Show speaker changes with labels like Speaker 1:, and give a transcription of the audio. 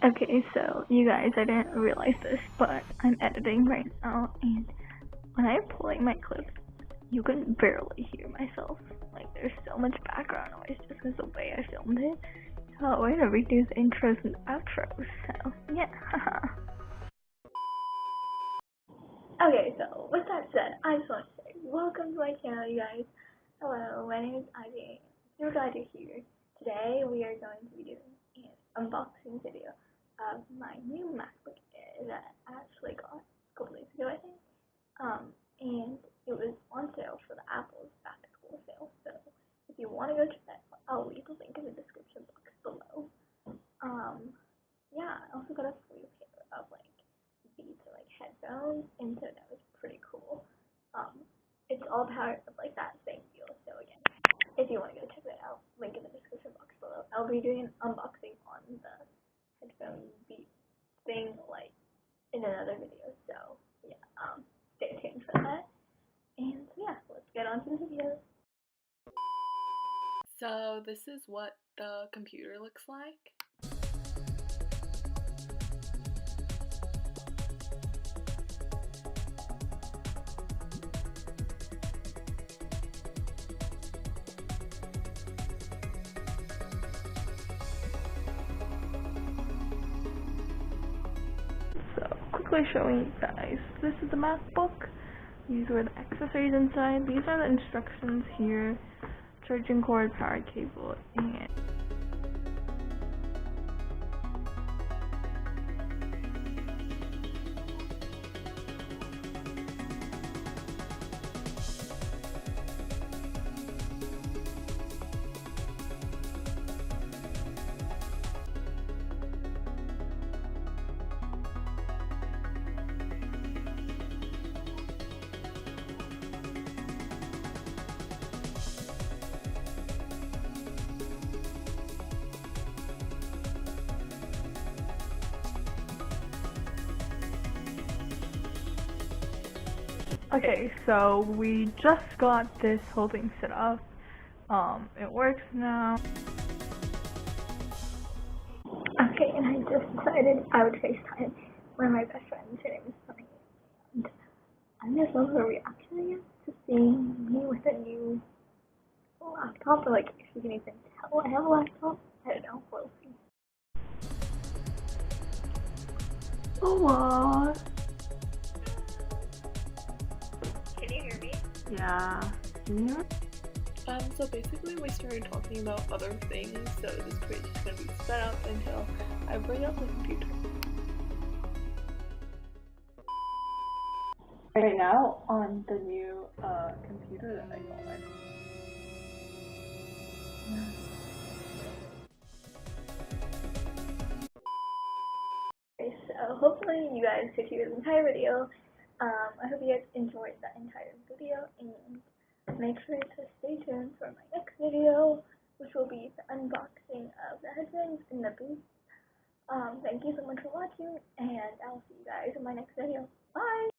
Speaker 1: Okay, so you guys, I didn't realize this, but I'm editing right now, and when I'm pulling my clip, you can barely hear myself. Like, there's so much background noise just because the way I filmed it. So we're gonna redo the intros and outros. So yeah. Okay, so with that said, I just want to say welcome to my channel, you guys. Hello, my name is Ivy. Super glad you're here. Today we are going to be doing an unboxing video of my new MacBook Air that I actually got a couple days ago, I think. And it was on sale for the Apple's back to school sale. So if you want to go check that out, I'll leave a link in the description box below. Yeah, I also got a free pair of Beats or headphones, and so that was pretty cool. It's all part of that same deal. So again, if you want to go check that out, link in the description box below. I'll be doing an unboxing on the headphone Beats thing in another video. So yeah, stay tuned for that. And yeah, let's get on to the video.
Speaker 2: So this is what the computer looks like.
Speaker 1: So quickly showing you guys, this is the MacBook. These were the accessories inside. These are the instructions here. Charging cord, power cable, and okay, so we just got this whole thing set up. It works now. Okay, and I just decided I would FaceTime one of my best friends. Her name is Sunny. And I'm just love her reaction, I guess, to seeing me with a new laptop, or if you can even tell I have a laptop. I don't know, we'll see. Oh, can you hear me?
Speaker 2: Yeah. So basically we started talking about other things, so this page is going to be set up until I bring up the computer. Right now on the new computer that I got.
Speaker 1: Okay, so hopefully you guys could hear the entire video. I hope you guys enjoyed that entire video, and make sure to stay tuned for my next video, which will be the unboxing of the headphones and the Beats. Thank you so much for watching, and I'll see you guys in my next video. Bye!